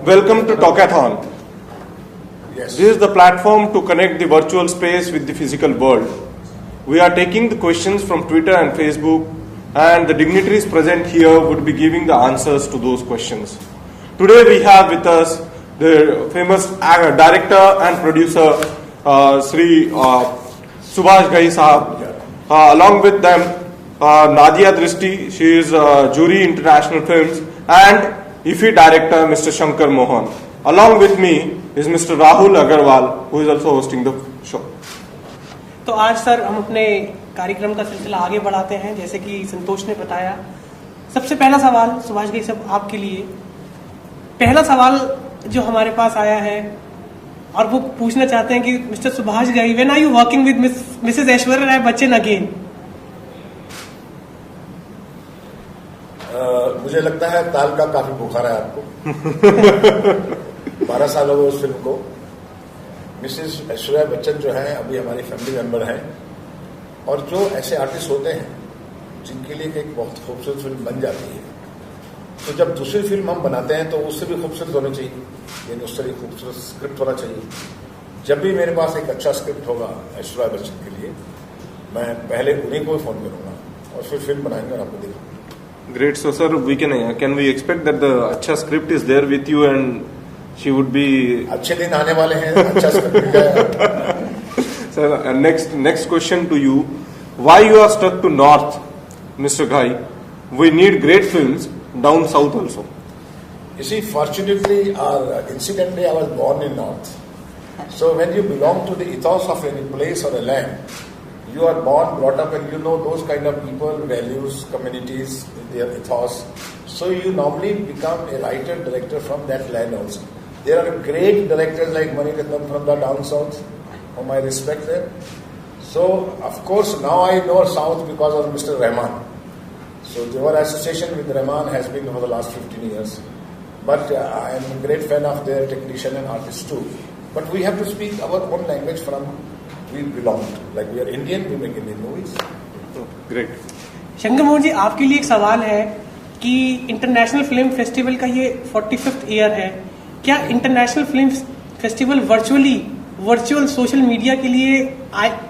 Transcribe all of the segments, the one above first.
Welcome to Talkathon. Yes. This is the platform to connect the virtual space with the physical world. We are taking the questions from Twitter and Facebook, and the dignitaries present here would be giving the answers to those questions. Today we have with us the famous director and producer Sri Subhash Ghai Sahab. Along with them, Nadia Drishti, she is Jury International Films, and IFFI director Mr. Shankar Mohan. Along with me is Mr. Rahul Agarwal, who is also hosting the show. तो आज sir हम अपने कार्यक्रम का सिलसिला आगे बढ़ाते हैं, जैसे कि संतोष ने बताया। सबसे पहला सवाल सुभाष भाई साहब आपके लिए, पहला सवाल जो हमारे पास आया है और वो पूछना चाहते हैं कि mister Subhash Ghai, when are you working with missus Aishwarya Rai Bachchan again? मुझे लगता है ताल का काफी बुखार है आपको। 12 साल हो गए उस फिल्म को। मिसेस ऐश्वर्या बच्चन जो है अभी हमारी फैमिली मेंबर है, और जो ऐसे आर्टिस्ट होते हैं जिनके लिए एक बहुत खूबसूरत फिल्म बन जाती है, तो जब दूसरी फिल्म हम बनाते हैं तो उससे भी खूबसूरत होनी चाहिए, यानी उससे भी खूबसूरत स्क्रिप्ट होना चाहिए। जब भी मेरे पास एक अच्छा स्क्रिप्ट होगा ऐश्वर्या बच्चन के लिए, मैं पहले उन्हीं को फोन करूंगा और फिर फिल्म बनाएंगे और आपको देखूंगा। Great. So, sir, can we expect that the अच्छा script is there with you and she would be? अच्छे दिन आने वाले हैं, अच्छा स्क्रिप्ट मिल जाएगा। Sir, next question to you: why you are stuck to North, Mr. Ghai? We need great films down South also. You see, fortunately or incidentally, I was born in North. So when you belong to the ethos of any place or a land, you are born, brought up, and you know those kind of people, values, communities, their ethos. So you normally become a writer, director from that land also. There are great directors like Mani Ratnam from the down south, whom I respect them. So, of course, now I know South because of Mr. Rahman. So our association with Rahman has been over the last 15 years. But I am a great fan of their technician and artist too. But we have to speak our own language from we belong to. Like we are Indian, we make Indian movies. Great. Shankar Mohan ji, आपके लिए एक सवाल है कि international film festival का ये 45th year है। क्या international film festival virtual social media के लिए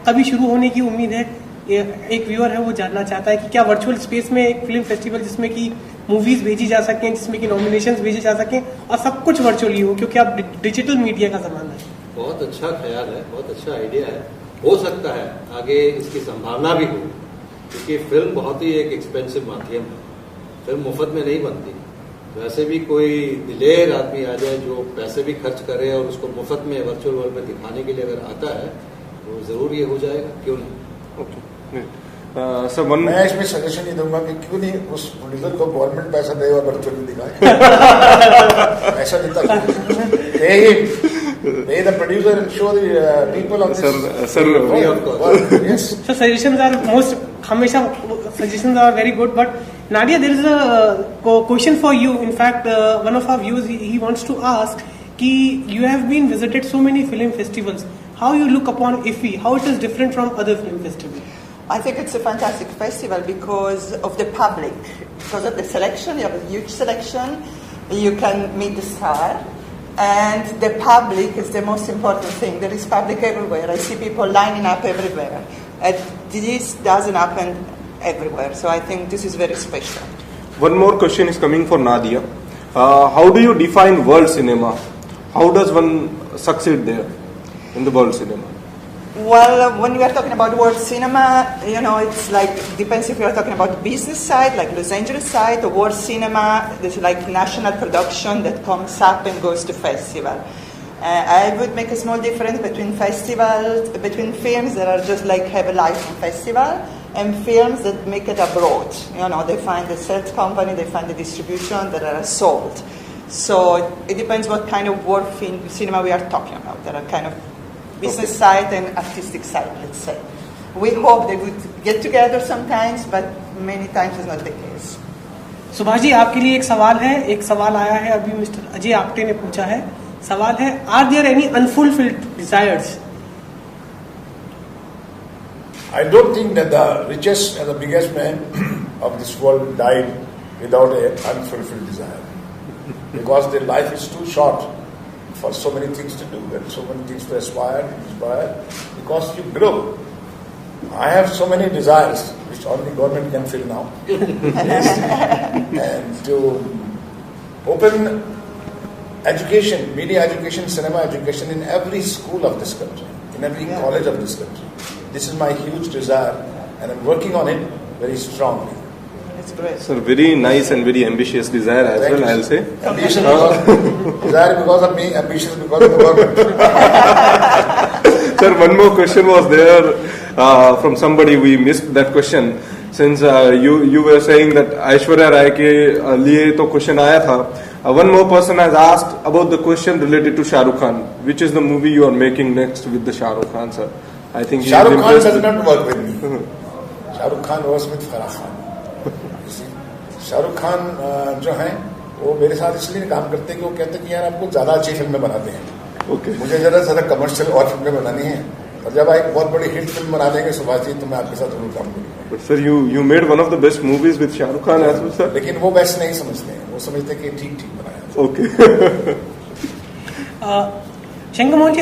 कभी शुरू होने की उम्मीद है? एक व्यूअर है, वो जानना चाहता है कि क्या वर्चुअल स्पेस में एक फिल्म फेस्टिवल जिसमें कि मूवीज भेजी जा सकें, जिसमें कि नॉमिनेशंस भेजे जा सकें और सब कुछ वर्चुअली हो, क्योंकि अब डिजिटल मीडिया का जमाना है। बहुत अच्छा ख्याल है, बहुत अच्छा आइडिया है। हो सकता है आगे इसकी संभावना भी हो, क्योंकि फिल्म बहुत ही एक एक्सपेंसिव माध्यम है। फिल्म मुफ्त में नहीं बनती। वैसे भी कोई दिलेर आदमी आ जाए जो पैसे भी खर्च करे और उसको मुफ्त में वर्चुअल वर्ल्ड में दिखाने के लिए अगर आता है तो जरूर ये हो जाएगा, क्यों नहीं। ओके। मैं इसमें सजेशन नहीं दूंगा कि क्यों नहीं उस प्रोड्यूसर को गवर्नमेंट पैसा दे और वर्चुअली दिखाए। ऐसा नहीं Pay the producer and show the people of this. Sir, Yes. So suggestions are हमेशा suggestions are very good. But Nadia, there is a question for you. In fact, one of our viewers he wants to ask कि you have been visited so many film festivals. How you look upon IFFI? How it is different from other film festivals? I think it's a fantastic festival because of the public, because of the selection. You have a huge selection. You can meet the star. And the public is the most important thing. There is public everywhere. I see people lining up everywhere. And this doesn't happen everywhere. So I think this is very special. One more question is coming for Nadia. How do you define world cinema? How does one succeed there in the world cinema? Well, when we are talking about world cinema, it's like, depends if you are talking about the business side, like Los Angeles side, or world cinema, there's like national production that comes up and goes to festival. I would make a small difference between festivals, between films that are just like have a life on festival, and films that make it abroad. They find the sales company, they find the distribution that are sold. So it depends what kind of world cinema we are talking about. There are kind of business side and artistic side, let's say. We hope they would get together sometimes, but many times it's not the case. Subhash ji, आपके लिए एक सवाल आया है, अभी mister Ajay Apte ने पूछा है। सवाल है, are there any unfulfilled desires? I don't think that the richest and the biggest man of this world died without an unfulfilled desire. because their life is too short for so many things to do and so many things to aspire, because you grow. I have so many desires which only government can fill now. And to open education, media education, cinema education in every school of this country, in every college of this country. This is my huge desire, and I'm working on it very strongly. It's great. Sir, very nice and very ambitious desire as Thank well, you. I'll say. Ambition desire because of me, ambitious because of the government. Sir, one more question was there from somebody. We missed that question. Since you were saying that Aishwarya Rai के लिए तो question आया था. One more person has asked about the question related to Shah Rukh Khan. Which is the movie you are making next with the Shah Rukh Khan, sir? I think Shah Rukh Khan does not work with me. Shah Rukh Khan works with Farah Khan. Shah Rukh Khan जो हैं वो मेरे साथ इसलिए काम करते हैं कि वो कहते हैं कि यार आपको ज्यादा अच्छी फिल्में बनाते हैं. Okay. मुझे ज्यादा कमर्शियल और फिल्में बनानी है, और जब आप एक बहुत बड़ी हिट फिल्म बना देंगे सुभाष जी तो मैं आपके साथ जरूर काम करूंगा. But sir, you made one of the best movies with Shah Rukh Khan as well, sir. लेकिन वो बेस्ट नहीं समझते हैं, वो समझते हैं कि ठीक बनाया. Okay. शंकर मोहन जी,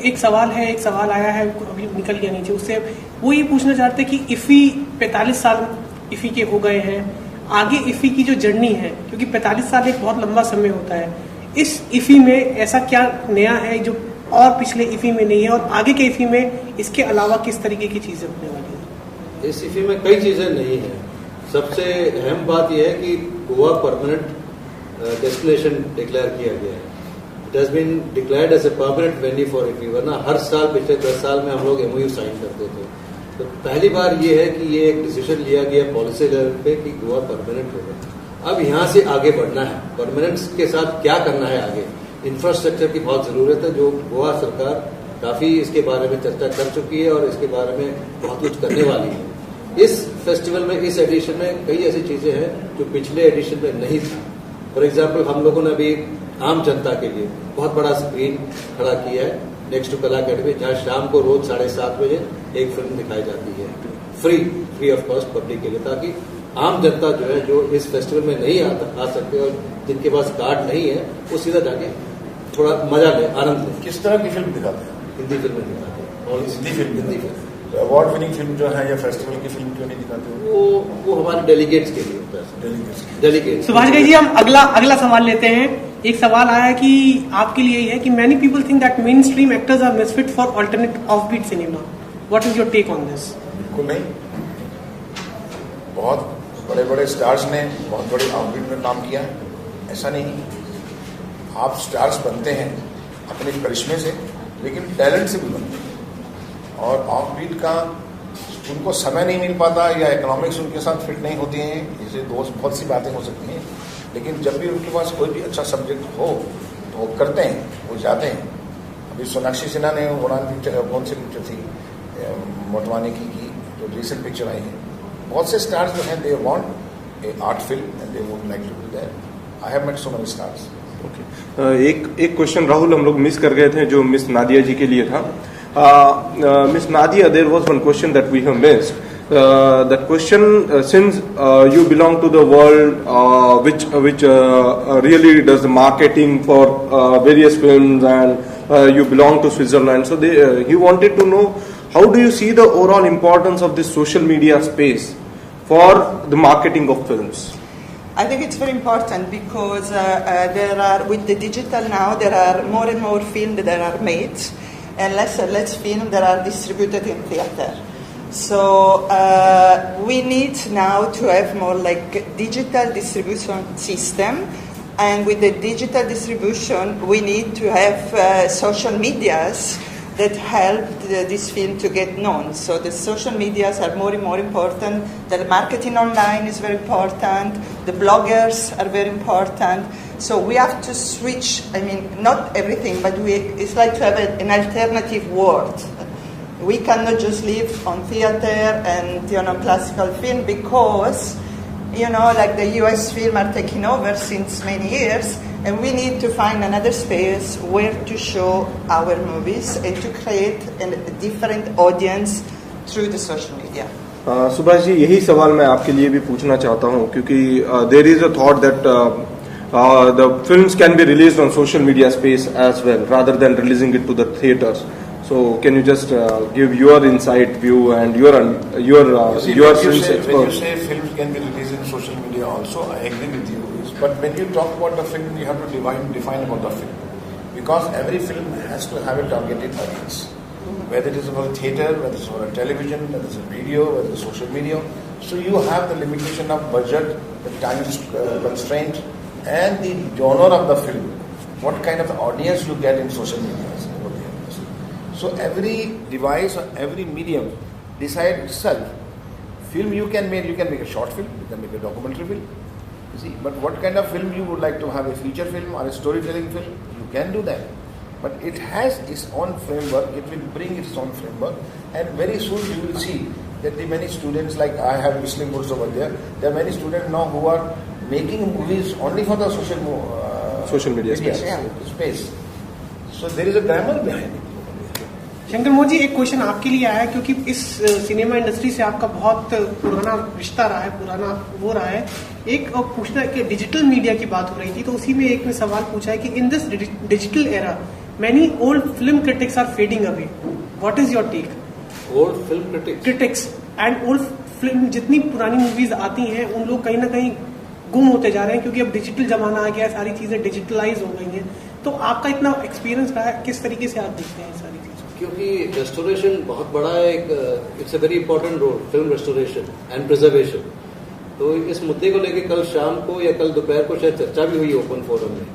एक सवाल आया है, अभी निकल गया नीचे, उससे वो ये पूछना चाहते हैं कि इफ़ी 45 साल इफ़ी के हो गए हैं, आगे इफ़ी की जो जर्नी है, क्योंकि 45 साल एक बहुत लंबा समय होता है, इस इफ़ी में ऐसा क्या नया है जो और पिछले इफ़ी में नहीं है, और आगे के इफ़ी में इसके अलावा किस तरीके की चीज़ें होने वाली है? इस इफ़ी में कई चीज़ें नहीं हैं. सबसे अहम बात यह है कि गोवा परमानेंट डेस्टिनेशन डिक्लेयर किया गया है. It has been declared as a permanent venue for IFFI. वरना हर साल पिछले 10 साल में हम लोग MOU साइन करते थे. तो पहली बार ये है कि ये एक डिसीजन लिया गया पॉलिसी लेवल पे कि गोवा परमानेंट होगा. अब यहाँ से आगे बढ़ना है. परमानेंट के साथ क्या करना है आगे? इंफ्रास्ट्रक्चर की बहुत जरूरत है, जो गोवा सरकार काफी इसके बारे में चर्चा कर चुकी है और इसके बारे में बहुत कुछ करने वाली है. इस फेस्टिवल में, इस एडिशन में कई ऐसी चीजें हैं जो पिछले एडिशन में नहीं थी. फॉर एग्जाम्पल, हम लोगों ने अभी आम जनता के लिए बहुत बड़ा स्क्रीन खड़ा किया है नेक्स्ट टू कला अकेडमी, जहाँ शाम को रोज 7:30 बजे एक फिल्म दिखाई जाती है, फ्री ऑफ कॉस्ट पब्लिक के लिए, ताकि आम जनता जो है, जो इस फेस्टिवल में नहीं आ सकते और जिनके पास कार्ड नहीं है, वो सीधा जाके थोड़ा मजा ले, आनंद ले. किस तरह की फिल्म दिखाते हैं? हिंदी फिल्में दिखाते हैं. और हिंदी फिल्म तो अवार्ड विनिंग फिल्म जो है या फेस्टिवल की फिल्म क्यों नहीं दिखाते हो? वो हमारे डेलीगेट्स के लिए होता है. डेलीगेट्स. सुभाष जी, हम अगला सवाल लेते हैं. एक सवाल आया है कि आपके लिए है कि many people think that mainstream actors are misfit for alternate offbeat cinema. What is your take on this? बिल्कुल नहीं. बहुत बड़े बड़े स्टार्स ने बहुत बड़ी ऑफबीट में काम किया है. ऐसा नहीं, आप स्टार्स बनते हैं अपने करिश्मे से, लेकिन टैलेंट से भी बनते हैं. और ऑफबीट का उनको समय नहीं मिल पाता या इकोनॉमिक्स उनके साथ फिट नहीं होती हैं, जैसे दोस्त बहुत सी बातें हो सकती हैं, लेकिन जब भी उनके पास कोई भी अच्छा सब्जेक्ट हो तो वो करते हैं, वो जाते हैं. अभी सोनाक्षी सिन्हा ने उड़ान पिक्चर, कौन सी पिक्चर थी, मोटवानी की जो रिसेंट पिक्चर आई है. बहुत से स्टार्स जो हैं, they want a art film and they would like to do that. I have met so many stars. एक क्वेश्चन राहुल हम लोग मिस कर गए थे, जो मिस नादिया जी के लिए था. Miss Nadia, there was one question that we have missed. That question, since you belong to the world which really does the marketing for various films, and you belong to Switzerland, so he wanted to know, how do you see the overall importance of this social media space for the marketing of films? I think it's very important because there are, with the digital now, there are more and more films that are made, and less films that are distributed in theater. So we need now to have more like digital distribution system, and with the digital distribution, we need to have social medias that help this film to get known. So the social medias are more and more important. The marketing online is very important. The bloggers are very important. So we have to switch, I mean, not everything, but it's like to have an alternative world. We cannot just live on theater and, classical film because, like the US film are taking over since many years, and we need to find another space where to show our movies and to create a different audience through the social media. Subhash ji, यही सवाल मैं आपके लिए भी पूछना चाहता हूँ, क्योंकि there is a thought that the films can be released on social media space as well, rather than releasing it to the theaters. So, can you just give your insight view and your when you say films can be released in social media also, I agree with you. But when you talk about the film, you have to define about the film, because every film has to have a targeted audience. Whether it is for a theater, whether it's for a television, whether it's a video, whether it's social media. So you have the limitation of budget, the time constraint, and the genre of the film. What kind of audience you get in social media. So every device or every medium decides itself. Film you can make a short film, you can make a documentary film. You see, but what kind of film you would like to have, a feature film or a storytelling film? You can do that. But it has its own framework, it will bring its own framework, and very soon you will see that the many students, like I have Whistling Woods over there are many students now who are making movies only for the social media space. So there is a grammar behind it. Shankar Modi ji, एक question आपके लिए आया है, क्योंकि इस cinema industry से आपका बहुत पुराना रिश्ता रहा है, पुराना वो रहा है। एक पूछना कि डिजिटल मीडिया की बात हो रही थी, तो उसी में एक ने सवाल पूछा है कि in this digital era many old film critics are fading away, what is your take? Old film critics and old film, जितनी पुरानी मूवीज आती हैं उन लोग कहीं ना कहीं गुम होते जा रहे हैं, क्योंकि अब डिजिटल जमाना आ गया है, सारी चीजें डिजिटलाइज हो गई हैं। तो आपका इतना एक्सपीरियंस रहा है, किस तरीके से आप देखते हैं सारी चीजें? क्योंकि रेस्टोरेशन बहुत बड़ा एक it's a very important role, film restoration and preservation. तो इस मुद्दे को लेकर कल शाम को या कल दोपहर को शायद चर्चा भी हुई ओपन फोरम में।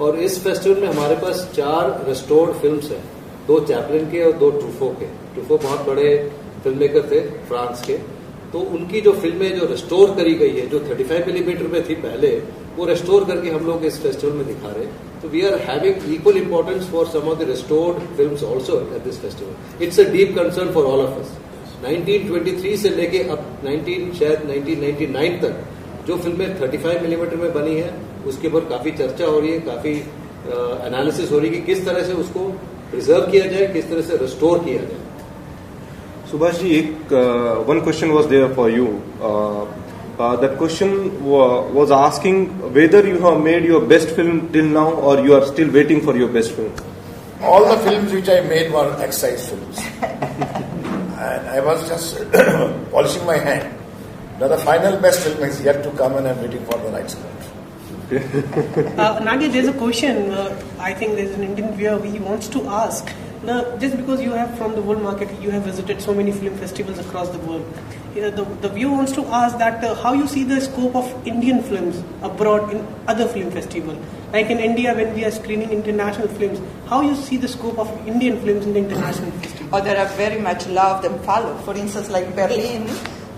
और इस फेस्टिवल में हमारे पास 4 रेस्टोर्ड फिल्म्स हैं, 2 चैपलिन के और 2 ट्रूफो के। ट्रूफो बहुत बड़े फिल्म मेकर थे फ्रांस के, तो उनकी जो फिल्में जो रेस्टोर करी गई है, जो 35 मिलीमीटर में थी पहले, वो रेस्टोर करके हम लोग इस फेस्टिवल में दिखा रहे हैं। तो we are having equal importance for some of the restored films also at this festival. It's a deep concern for all of us. 1923 से लेके अब 1999 तक जो फिल्में 35 मिलीमीटर में बनी है, उसके ऊपर काफी चर्चा हो रही है, काफी एनालिसिस हो रही है कि किस तरह से उसको प्रिजर्व किया जाए, किस तरह से रेस्टोर किया जाए। सुभाष जी, एक one question was there for you. That question was asking whether you have made your best film till now, or you are still waiting for your best film. All the films which I made were exercise films, and I was just polishing my hand. Now the final best film is yet to come, and I'm waiting for the right script. Nadia, there's a question. I think there's an Indian viewer he wants to ask. Now, just because you have from the world market, you have visited so many film festivals across the world. The viewer wants to ask that how you see the scope of Indian films abroad in other film festivals. Like in India, when we are screening international films, how you see the scope of Indian films in the international festival? Oh, they are very much loved and followed. For instance, like Berlin,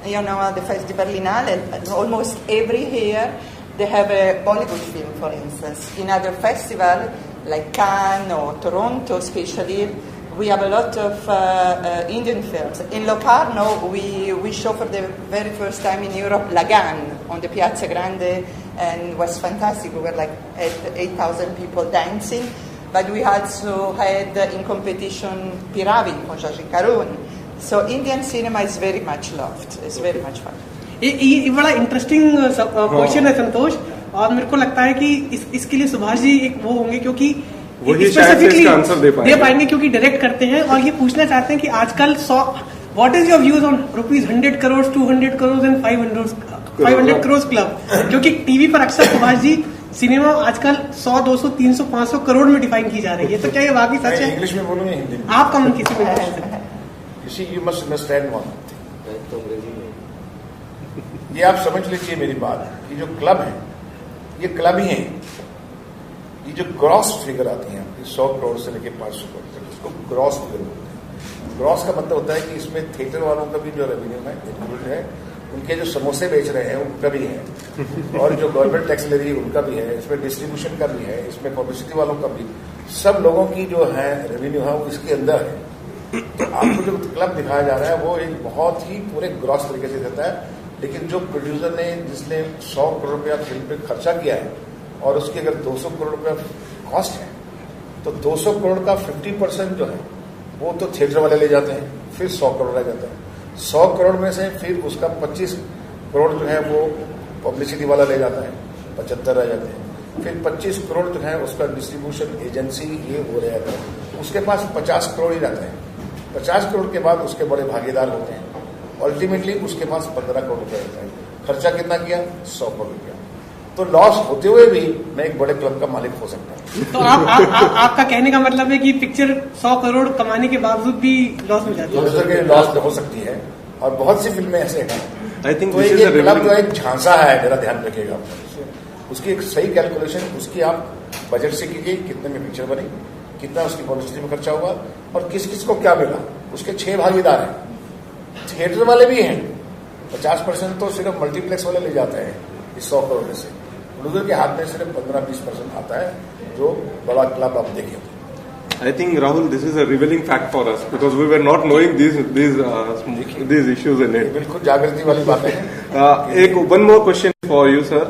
the Festival Berlinale, almost every year they have a Bollywood film, for instance. In other festivals, like Cannes or Toronto especially, we have a lot of Indian films. In Locarno, we show for the very first time in Europe Lagan on the Piazza Grande, and it was fantastic. We were like 8,000 people dancing. But we also had in competition Piravi from Shashi Karun. So Indian cinema is very much loved. It's very much fun. ये बड़ा interesting question है संतोष, और मेरे को लगता है कि इसके लिए सुभाष जी एक वो होंगे, क्योंकि स्पेसिफिकली आंसर दे पाएंगे क्योंकि डायरेक्ट करते हैं। और ये पूछना चाहते हैं कि आजकल what is your views on ₹100 crore, 200 crore and 500 crore club, क्योंकि टीवी पर अक्सर सुभाष जी सिनेमा आजकल 100, 200, 300, 500 करोड़ में डिफाइन की जा रही है। तो क्या ये वाकई सच है? इंग्लिश में बोलूंगा, हिंदी में? आप कम किसी में बोल सकते हैं। You see, you must understand one thing. ये आप समझ लीजिए मेरी बात, ये जो क्लब है, ये क्लब ही है। ये जो ग्रॉस फिगर आती है 100 करोड़ से लेकर 500 करोड़ तक, इसको ग्रॉस फिगर बोलते हैं। ग्रॉस का मतलब होता है कि इसमें थिएटर वालों का भी जो रेवेन्यू है इंक्लूड है, उनके जो समोसे बेच रहे हैं उनका भी है, और जो गवर्नमेंट टैक्स ले रही है उनका भी है, इसमें डिस्ट्रीब्यूशन का भी है, इसमें पब्लिसिटी वालों का भी, सब लोगों की जो है रेवेन्यू है वो इसके अंदर है। तो आपको जो क्लब दिखाया जा रहा है वो एक बहुत ही पूरे ग्रॉस तरीके से देता है। लेकिन जो प्रोड्यूसर ने, जिसने 100 करोड़ रुपया फिल्म पे खर्चा किया है, और उसकी अगर 200 करोड़ रुपया कॉस्ट है, तो 200 करोड़ का 50% जो है वो तो थिएटर वाले ले जाते हैं, फिर 100 करोड़ रह जाता है। 100 करोड़ में से फिर उसका 25 करोड़ जो है वो पब्लिसिटी वाला ले जाता है, 75 रह जाते हैं। फिर 25 करोड़ जो है उसका डिस्ट्रीब्यूशन एजेंसी ये हो रहा था, उसके पास 50 करोड़ ही रहते हैं। 50 करोड़ के बाद उसके बड़े भागीदार होते हैं, अल्टीमेटली उसके पास 15 करोड़ रुपया रहता है। खर्चा कितना किया? 100 करोड़ रुपया। तो लॉस होते हुए भी मैं एक बड़े क्लब का मालिक हो सकता हूँ। तो आपका कहने का मतलब है कि पिक्चर 100 करोड़ कमाने के बावजूद भी लॉस में जाती है? प्रोड्यूसर के लॉस हो सकती है, और बहुत सी फिल्में ऐसे हैं। I think तो this is ये a क्लब जो revealing- एक झांसा है, मेरा ध्यान रखिएगा, उसकी एक सही कैलकुलेशन, उसकी आप बजट से कीजिए, कितने में पिक्चर बनी, कितना उसकी पब्लिसिटी में खर्चा हुआ, और किस किस को क्या मिला। उसके 6 भागीदार हैं, थिएटर वाले भी हैं, 50% तो सिर्फ मल्टीप्लेक्स वाले ले जाते हैं इस 100 करोड़ में से। प्रोड्यूसर के हाथ में सिर्फ 15-20% आता है, जो बड़ा क्लब आप देखिए। I think Rahul, this is a revealing fact for us because we were not knowing these issues in ये it. बिल्कुल जागृति वाली बातें हैं। One more question for you, sir.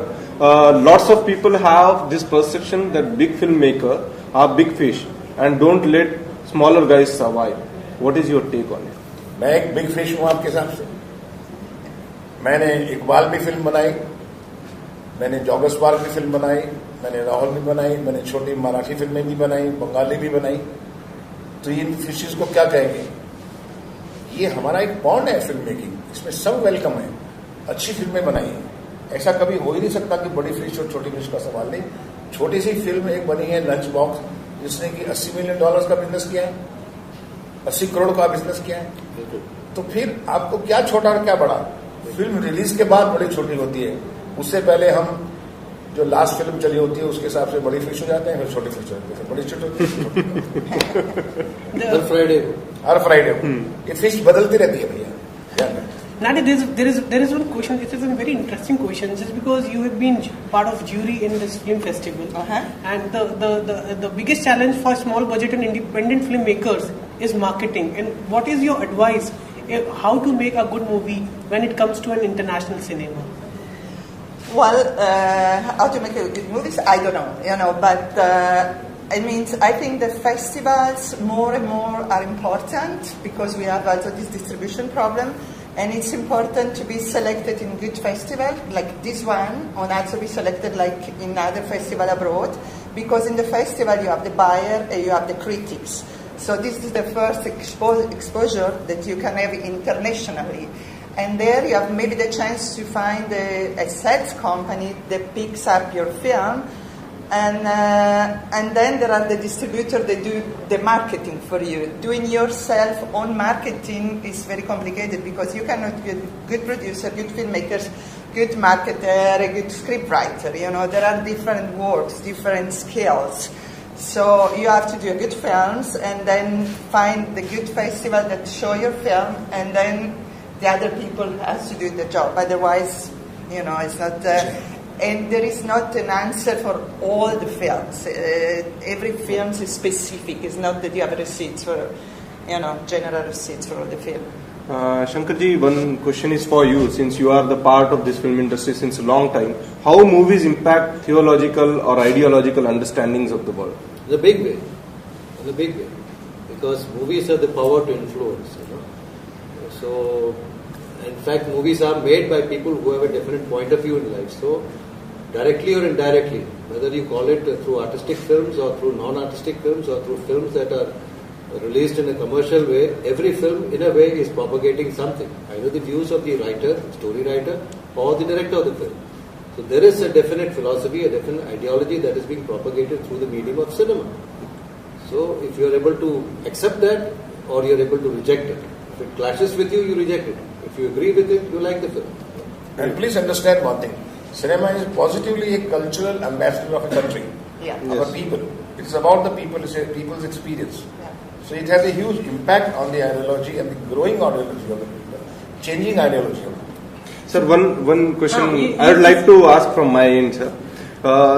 Lots of people have this perception that big filmmaker are big fish and don't let smaller guys survive. What is your take on it? मैं एक big fish हूं आपके हिसाब से। मैंने इकबाल भी film बनाई, मैंने जॉगस पार्क भी फिल्म बनाई, मैंने राहुल भी बनाई, मैंने छोटी मराठी फिल्में भी बनाई, बंगाली भी बनाई। तो इन फिशेस को क्या कहेंगे? ये हमारा एक बॉन्ड है फिल्म मेकिंग, इसमें सब वेलकम है। अच्छी फिल्में बनाई, ऐसा कभी हो ही नहीं सकता कि बड़ी फिश और छोटी फिश का सवाल नहीं। छोटी सी फिल्म एक बनी है लंच बॉक्स, जिसने कि $80 मिलियन का बिजनेस किया है, 80 करोड़ का बिजनेस किया है। तो फिर आपको क्या छोटा और क्या बड़ा? फिल्म रिलीज के बाद बड़ी छोटी होती है, उससे पहले हम जो लास्ट फिल्म चली होती है उसके हिसाब से बड़ी फिश हो जाते हैं, फिर छोटी फिश हो जाती है, फिर बड़ी छोटी होती है। हर फ्राइडे हर फ्राइडे ये फिश बदलती रहती है भैया। Nadi, there is one question. It is a very interesting question, just because you have been part of jury in this film festival, and the biggest challenge for small budget and independent filmmakers is marketing. And what is your advice? How to make a good movie when it comes to an international cinema? Well, how to make a good movies, I don't know, but I think the festivals more and more are important because we have also this distribution problem, and it's important to be selected in good festival like this one, and also be selected like in other festival abroad, because in the festival you have the buyer and you have the critics. So this is the first exposure that you can have internationally. And there you have maybe the chance to find a sales company that picks up your film, and then there are the distributors that do the marketing for you. Doing yourself own marketing is very complicated because you cannot be a good producer, good filmmakers, good marketer, a good scriptwriter. There are different works, different skills. So you have to do good films and then find the good festival that show your film, and then the other people has to do the job. Otherwise, it's not. And there is not an answer for all the films. Every film is specific. It's not that you have receipts for, general receipts for all the film. Shankarji, one question is for you, since you are the part of this film industry since a long time. How movies impact theological or ideological understandings of the world? In a big way. In a big way. Because movies have the power to influence, So, in fact, movies are made by people who have a different point of view in life. So, directly or indirectly, whether you call it through artistic films or through non-artistic films or through films that are released in a commercial way, every film in a way is propagating something, either the views of the writer, story writer, or the director of the film. So there is a definite philosophy, a definite ideology that is being propagated through the medium of cinema. So if you are able to accept that, or you are able to reject it. If it clashes with you, you reject it. If you agree with it, you like the film. And please understand one thing. Cinema is positively a cultural ambassador of a country. Yeah. Our people. It's about the people, it's a people's experience. Yeah. So it has a huge impact on the ideology and the growing ideology of the people, changing ideology of the people. Sir, one question I would like to ask from my end, sir.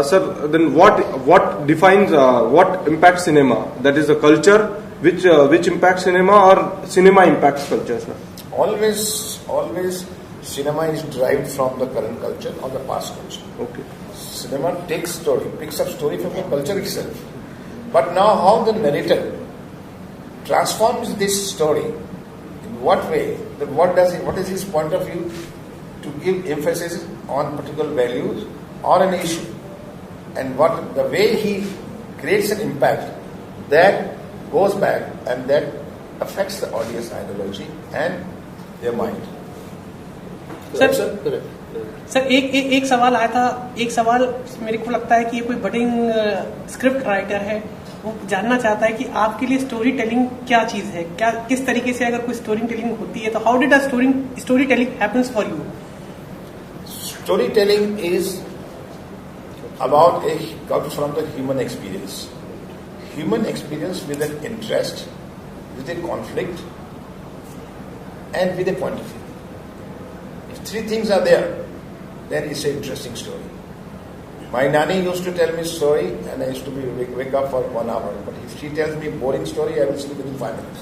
Sir, then what defines what impacts cinema? That is a culture which impacts cinema, or cinema impacts culture, sir? Always cinema is derived from the current culture or the past culture. Okay. Cinema picks up story from the culture itself. But now how the narrator transforms this story, in what way, then what is his point of view to give emphasis on particular values or an issue. and what the way he creates an impact, that goes back and that affects the audience ideology and their mind. Sir Correct. Sir एक सवाल आया था, एक सवाल मेरे को लगता है कि ये कोई बडिंग स्क्रिप्ट राइटर है, वो जानना चाहता है कि आपके लिए स्टोरी टेलिंग क्या चीज है, क्या किस तरीके से अगर कोई स्टोरी टेलिंग होती है तो how did a story telling happens for you? Storytelling is about comes from the human experience. Human experience with an interest, with a conflict, and with a point of view. If three things are there, then it's an interesting story. My nanny used to tell me story, and I used to wake up for 1 hour. But if she tells me boring story, I will sleep within 5 minutes.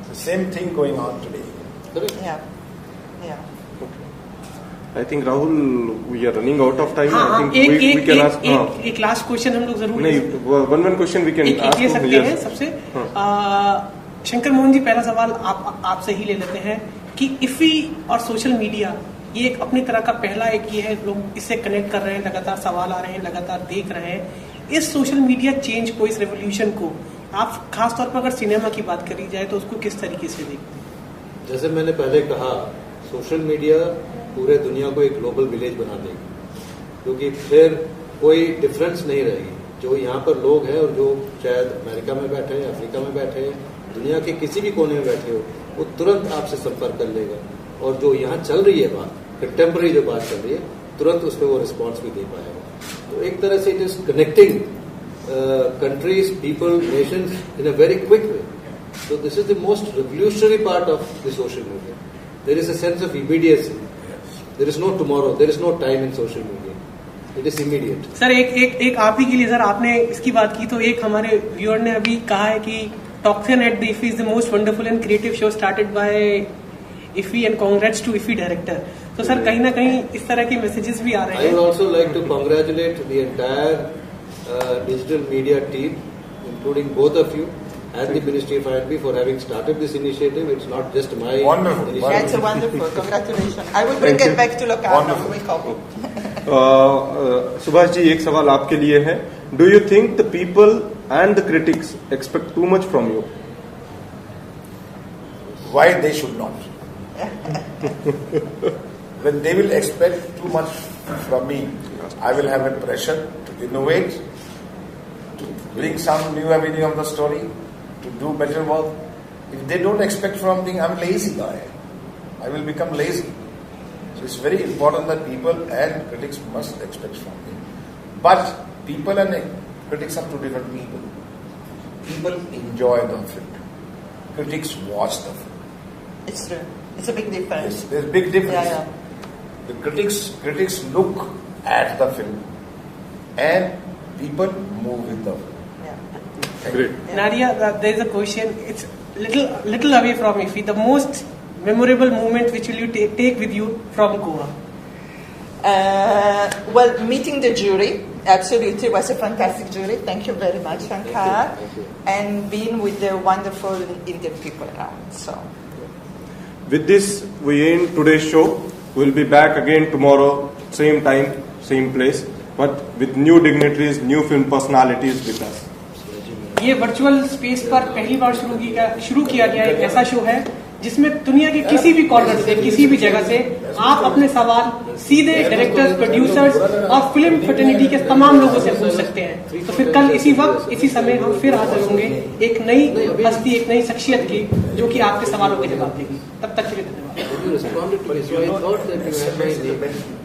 The same thing going on today. Correct. Yeah. I think Rahul, we are running out of time. हाँ, I think we can ask. एक last question हम लोग जरूर नहीं, one question we can एक ask. ले सकते हैं Yes. सबसे। शंकर मोहन जी, पहला सवाल आपसे ही ले लेते हैं कि इफी और सोशल मीडिया ये एक अपनी तरह का पहला एक ये है, लोग इससे कनेक्ट कर रहे हैं, लगातार सवाल आ रहे हैं, लगातार देख रहे हैं। इस सोशल मीडिया चेंज को, इस रेवोल्यूशन को आप खासतौर पर अगर सिनेमा की बात करी जाए तो उसको किस तरीके से देखते हैं? जैसे मैंने पहले कहा, सोशल मीडिया पूरे दुनिया को एक ग्लोबल विलेज बना देगी, क्योंकि फिर कोई डिफरेंस नहीं रहेगी। जो यहाँ पर लोग हैं और जो शायद अमेरिका में बैठे हैं, अफ्रीका में बैठे हैं, दुनिया के किसी भी कोने में बैठे हो, वो तुरंत आपसे संपर्क कर लेगा। और जो यहाँ चल रही है बात, कंटेम्प्रेरी जो बात चल रही है, तुरंत उस पर वो रिस्पॉन्स भी दे पाएगा। तो एक तरह से it is connecting countries, people, nations in a very quick way. So this is the most revolutionary part of the social media. There is a sense of immediacy. There is no tomorrow. There is no time in social media. It is immediate. Sir एक आप ही के लिए, sir आपने इसकी बात की तो एक हमारे व्यूअर ने अभी कहा है कि toxin at the IFFI is the most wonderful and creative show started by IFFI and congrats to IFFI director. तो सर कहीं ना कहीं इस तरह के मैसेजेस भी आ रहे I हैं। would also like to congratulate the entire digital media team, including both of you, and the Ministry of INB for having started this initiative. It's not just my Wonderful. initiative. That's a wonderful. Congratulations. I will bring it back to Locarno. Wonderful. We copy. Subhash ji, एक सवाल आपके लिए है। Do you think the people and the critics expect too much from you? Why they should not? When they will expect too much from me, I will have a pressure to innovate, to bring some new avenue of the story, to do better work. If they don't expect from me, I'm lazy guy. I will become lazy. So it's very important that people and critics must expect from me. But people and critics are two different people. People enjoy the film. Critics watch the film. It's true. It's a big difference. There's big difference. Yeah. The critics look at the film, and people move with the film. Yeah. Great. Nadia, there is a question. It's little away from IFI. The most memorable moment which will you take with you from Goa? Well, meeting the jury, absolutely, was a fantastic jury. Thank you very much, Shankar. Thank you. And being with the wonderful Indian people around. So, With this, we end today's show. We'll be back again tomorrow, same time, same place, but with new dignitaries, new film personalities with us. ये virtual space पर पहली बार शुरू किया गया एक ऐसा show है जिसमें दुनिया के किसी भी कॉर्नर से, किसी भी जगह से आप अपने सवाल सीधे डायरेक्टर्स, प्रोड्यूसर्स और फिल्म फ्रेटर्निटी के तमाम लोगों से पूछ सकते हैं। तो फिर कल इसी वक्त, इसी समय हम फिर हाजिर होंगे एक नई हस्ती, एक नई शख्सियत की, जो कि आपके सवालों के जवाब देगी। तब तक के लिए धन्यवाद। You responded to me, so I thought that you had my name.